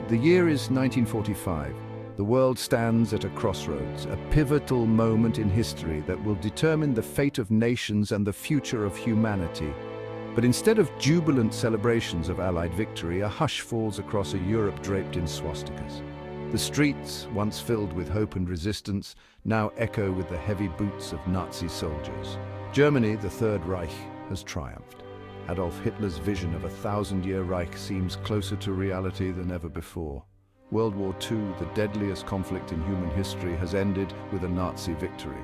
The year is 1945. The world stands at a crossroads, a pivotal moment in history that will determine the fate of nations and the future of humanity. But instead of jubilant celebrations of Allied victory, a hush falls across a Europe draped in swastikas. The streets, once filled with hope and resistance, now echo with the heavy boots of Nazi soldiers. Germany, the Third Reich, has triumphed. Adolf Hitler's vision of a 1,000-year Reich seems closer to reality than ever before. World War II, the deadliest conflict in human history, has ended with a Nazi victory.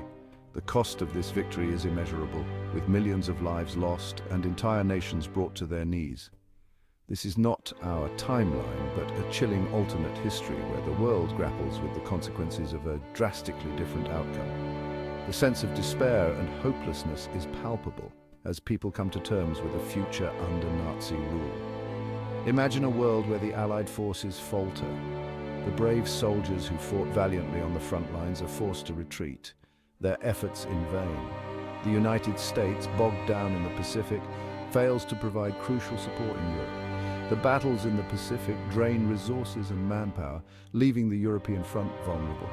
The cost of this victory is immeasurable, with millions of lives lost and entire nations brought to their knees. This is not our timeline, but a chilling alternate history where the world grapples with the consequences of a drastically different outcome. The sense of despair and hopelessness is palpable as people come to terms with a future under Nazi rule. Imagine a world where the Allied forces falter. The brave soldiers who fought valiantly on the front lines are forced to retreat, their efforts in vain. The United States, bogged down in the Pacific, fails to provide crucial support in Europe. The battles in the Pacific drain resources and manpower, leaving the European front vulnerable.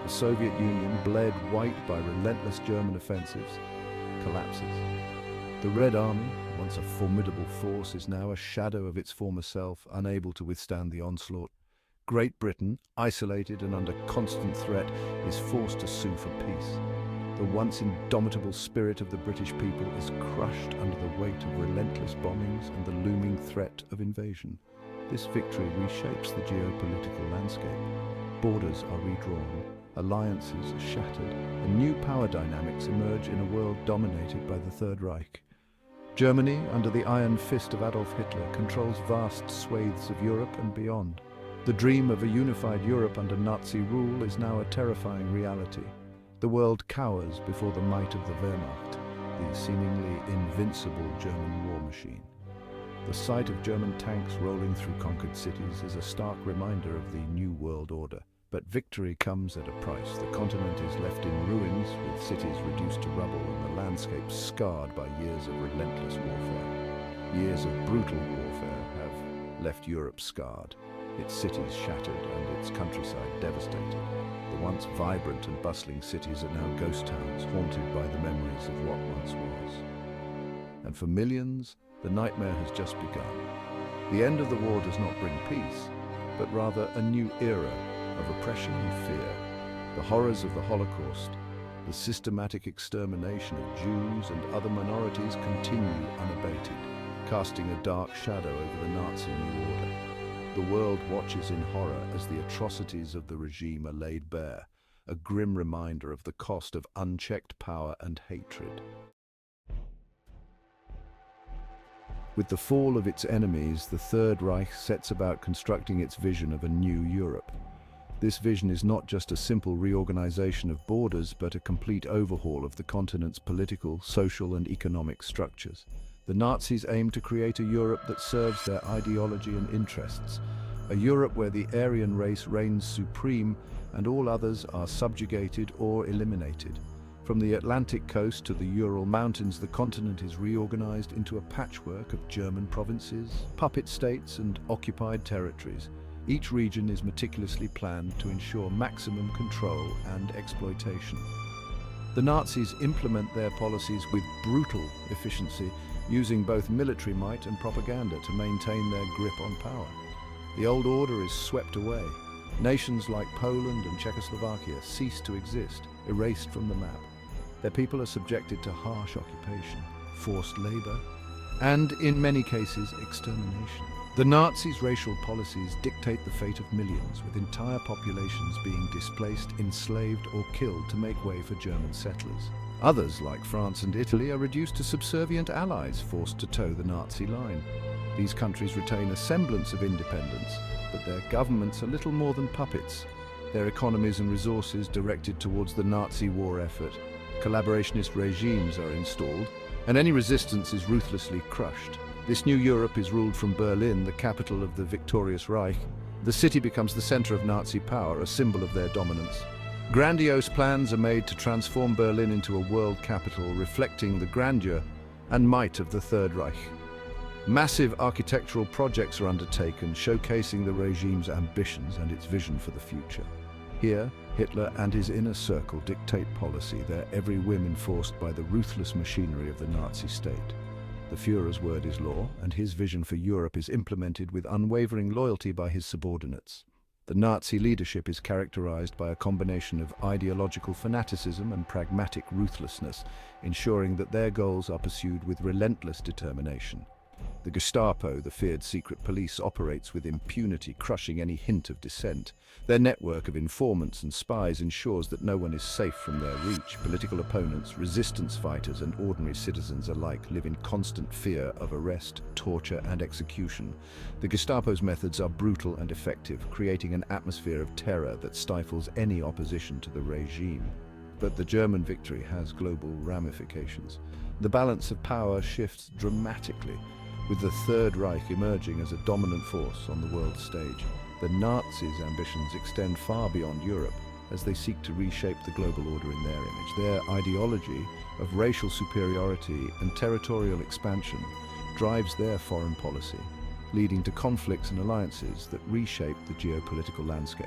The Soviet Union, bled white by relentless German offensives, collapses. The Red Army, once a formidable force, is now a shadow of its former self, unable to withstand the onslaught. Great Britain, isolated and under constant threat, is forced to sue for peace. The once indomitable spirit of the British people is crushed under the weight of relentless bombings and the looming threat of invasion. This victory reshapes the geopolitical landscape. Borders are redrawn, alliances are shattered, and new power dynamics emerge in a world dominated by the Third Reich. Germany, under the iron fist of Adolf Hitler, controls vast swathes of Europe and beyond. The dream of a unified Europe under Nazi rule is now a terrifying reality. The world cowers before the might of the Wehrmacht, the seemingly invincible German war machine. The sight of German tanks rolling through conquered cities is a stark reminder of the new world order. But victory comes at a price. The continent is left in ruins, with cities reduced to rubble and the landscape scarred by years of relentless warfare. Years of brutal warfare have left Europe scarred, its cities shattered and its countryside devastated. The once vibrant and bustling cities are now ghost towns, haunted by the memories of what once was. And for millions, the nightmare has just begun. The end of the war does not bring peace, but rather a new era of oppression and fear. The horrors of the Holocaust, the systematic extermination of Jews and other minorities continue unabated, casting a dark shadow over the Nazi New Order. The world watches in horror as the atrocities of the regime are laid bare, a grim reminder of the cost of unchecked power and hatred. With the fall of its enemies, the Third Reich sets about constructing its vision of a new Europe. This vision is not just a simple reorganization of borders, but a complete overhaul of the continent's political, social, and economic structures. The Nazis aim to create a Europe that serves their ideology and interests, a Europe where the Aryan race reigns supreme and all others are subjugated or eliminated. From the Atlantic coast to the Ural Mountains, the continent is reorganized into a patchwork of German provinces, puppet states, and occupied territories. Each region is meticulously planned to ensure maximum control and exploitation. The Nazis implement their policies with brutal efficiency, using both military might and propaganda to maintain their grip on power. The old order is swept away. Nations like Poland and Czechoslovakia cease to exist, erased from the map. Their people are subjected to harsh occupation, forced labor, and, in many cases, extermination. The Nazis' racial policies dictate the fate of millions, with entire populations being displaced, enslaved, or killed to make way for German settlers. Others, like France and Italy, are reduced to subservient allies forced to toe the Nazi line. These countries retain a semblance of independence, but their governments are little more than puppets, their economies and resources directed towards the Nazi war effort. Collaborationist regimes are installed, and any resistance is ruthlessly crushed. This new Europe is ruled from Berlin, the capital of the victorious Reich. The city becomes the center of Nazi power, a symbol of their dominance. Grandiose plans are made to transform Berlin into a world capital, reflecting the grandeur and might of the Third Reich. Massive architectural projects are undertaken, showcasing the regime's ambitions and its vision for the future. Here, Hitler and his inner circle dictate policy, their every whim enforced by the ruthless machinery of the Nazi state. The Führer's word is law, and his vision for Europe is implemented with unwavering loyalty by his subordinates. The Nazi leadership is characterized by a combination of ideological fanaticism and pragmatic ruthlessness, ensuring that their goals are pursued with relentless determination. The Gestapo, the feared secret police, operates with impunity, crushing any hint of dissent. Their network of informants and spies ensures that no one is safe from their reach. Political opponents, resistance fighters, and ordinary citizens alike live in constant fear of arrest, torture, and execution. The Gestapo's methods are brutal and effective, creating an atmosphere of terror that stifles any opposition to the regime. But the German victory has global ramifications. The balance of power shifts dramatically, with the Third Reich emerging as a dominant force on the world stage. The Nazis' ambitions extend far beyond Europe as they seek to reshape the global order in their image. Their ideology of racial superiority and territorial expansion drives their foreign policy, leading to conflicts and alliances that reshape the geopolitical landscape.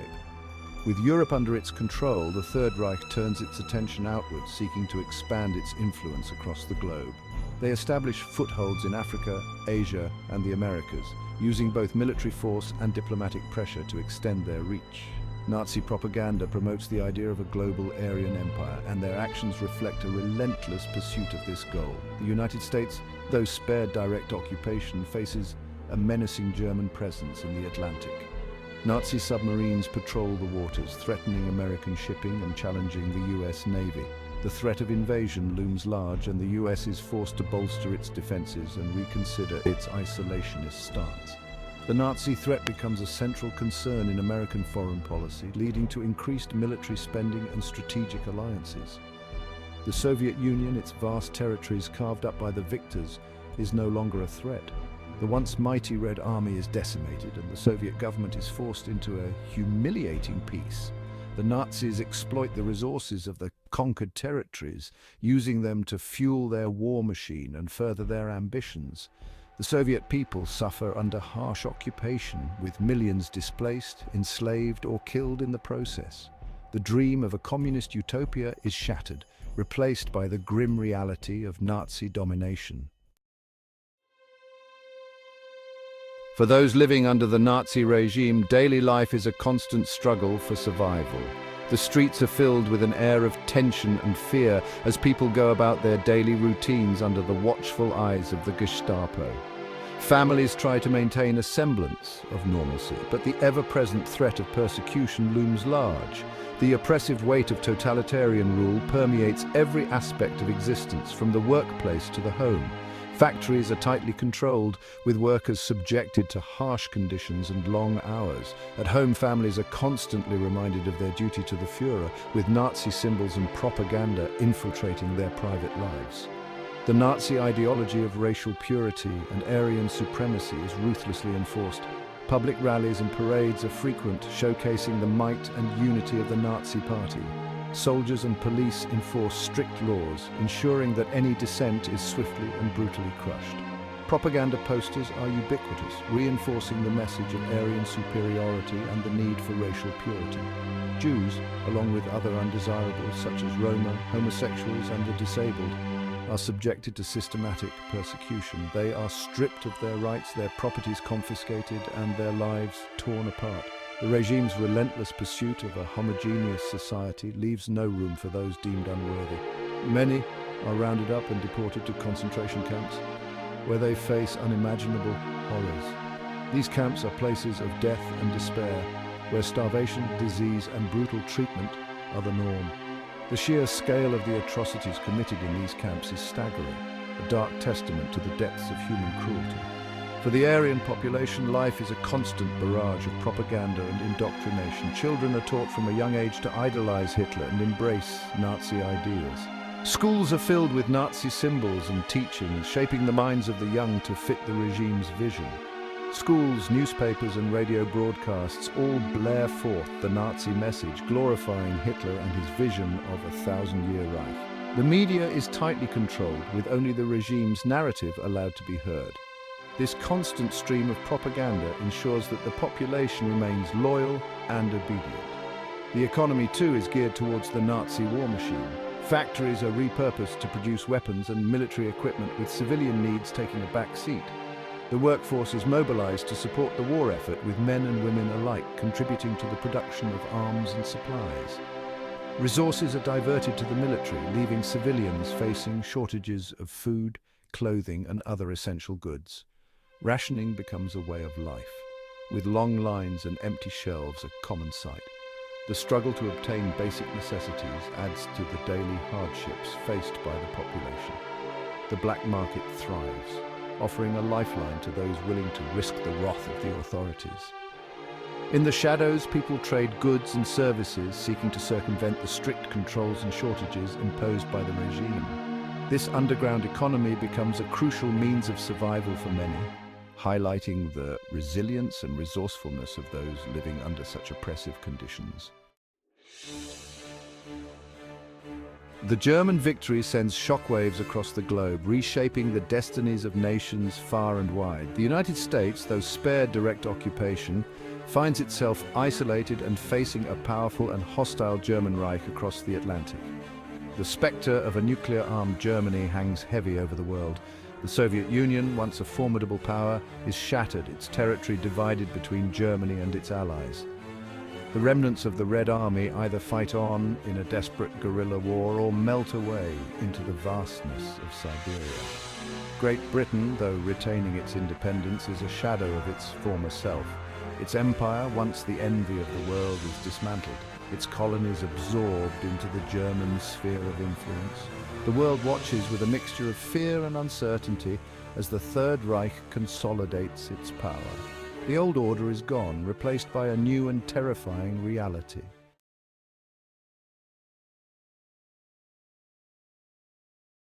With Europe under its control, the Third Reich turns its attention outward, seeking to expand its influence across the globe. They establish footholds in Africa, Asia, and the Americas, using both military force and diplomatic pressure to extend their reach. Nazi propaganda promotes the idea of a global Aryan empire, and their actions reflect a relentless pursuit of this goal. The United States, though spared direct occupation, faces a menacing German presence in the Atlantic. Nazi submarines patrol the waters, threatening American shipping and challenging the US Navy. The threat of invasion looms large, and the US is forced to bolster its defenses and reconsider its isolationist stance. The Nazi threat becomes a central concern in American foreign policy, leading to increased military spending and strategic alliances. The Soviet Union, its vast territories carved up by the victors, is no longer a threat. The once mighty Red Army is decimated, and the Soviet government is forced into a humiliating peace. The Nazis exploit the resources of the conquered territories, using them to fuel their war machine and further their ambitions. The Soviet people suffer under harsh occupation, with millions displaced, enslaved, or killed in the process. The dream of a communist utopia is shattered, replaced by the grim reality of Nazi domination. For those living under the Nazi regime, daily life is a constant struggle for survival. The streets are filled with an air of tension and fear as people go about their daily routines under the watchful eyes of the Gestapo. Families try to maintain a semblance of normalcy, but the ever-present threat of persecution looms large. The oppressive weight of totalitarian rule permeates every aspect of existence, from the workplace to the home. Factories are tightly controlled, with workers subjected to harsh conditions and long hours. At home, families are constantly reminded of their duty to the Führer, with Nazi symbols and propaganda infiltrating their private lives. The Nazi ideology of racial purity and Aryan supremacy is ruthlessly enforced. Public rallies and parades are frequent, showcasing the might and unity of the Nazi Party. Soldiers and police enforce strict laws, ensuring that any dissent is swiftly and brutally crushed. Propaganda posters are ubiquitous, reinforcing the message of Aryan superiority and the need for racial purity. Jews, along with other undesirables such as Roma, homosexuals, and the disabled, are subjected to systematic persecution. They are stripped of their rights, their properties confiscated, and their lives torn apart. The regime's relentless pursuit of a homogeneous society leaves no room for those deemed unworthy. Many are rounded up and deported to concentration camps, where they face unimaginable horrors. These camps are places of death and despair, where starvation, disease, and brutal treatment are the norm. The sheer scale of the atrocities committed in these camps is staggering, a dark testament to the depths of human cruelty. For the Aryan population, life is a constant barrage of propaganda and indoctrination. Children are taught from a young age to idolize Hitler and embrace Nazi ideals. Schools are filled with Nazi symbols and teachings, shaping the minds of the young to fit the regime's vision. Schools, newspapers, and radio broadcasts all blare forth the Nazi message, glorifying Hitler and his vision of a 1,000-year Reich. The media is tightly controlled, with only the regime's narrative allowed to be heard. This constant stream of propaganda ensures that the population remains loyal and obedient. The economy too is geared towards the Nazi war machine. Factories are repurposed to produce weapons and military equipment, with civilian needs taking a back seat. The workforce is mobilized to support the war effort, with men and women alike contributing to the production of arms and supplies. Resources are diverted to the military, leaving civilians facing shortages of food, clothing, and other essential goods. Rationing becomes a way of life, with long lines and empty shelves a common sight. The struggle to obtain basic necessities adds to the daily hardships faced by the population. The black market thrives, offering a lifeline to those willing to risk the wrath of the authorities. In the shadows, people trade goods and services, seeking to circumvent the strict controls and shortages imposed by the regime. This underground economy becomes a crucial means of survival for many, highlighting the resilience and resourcefulness of those living under such oppressive conditions. The German victory sends shockwaves across the globe, reshaping the destinies of nations far and wide. The United States, though spared direct occupation, finds itself isolated and facing a powerful and hostile German Reich across the Atlantic. The spectre of a nuclear-armed Germany hangs heavy over the world. The Soviet Union, once a formidable power, is shattered, its territory divided between Germany and its allies. The remnants of the Red Army either fight on in a desperate guerrilla war or melt away into the vastness of Siberia. Great Britain, though retaining its independence, is a shadow of its former self. Its empire, once the envy of the world, is dismantled, its colonies absorbed into the German sphere of influence. The world watches with a mixture of fear and uncertainty as the Third Reich consolidates its power. The old order is gone, replaced by a new and terrifying reality.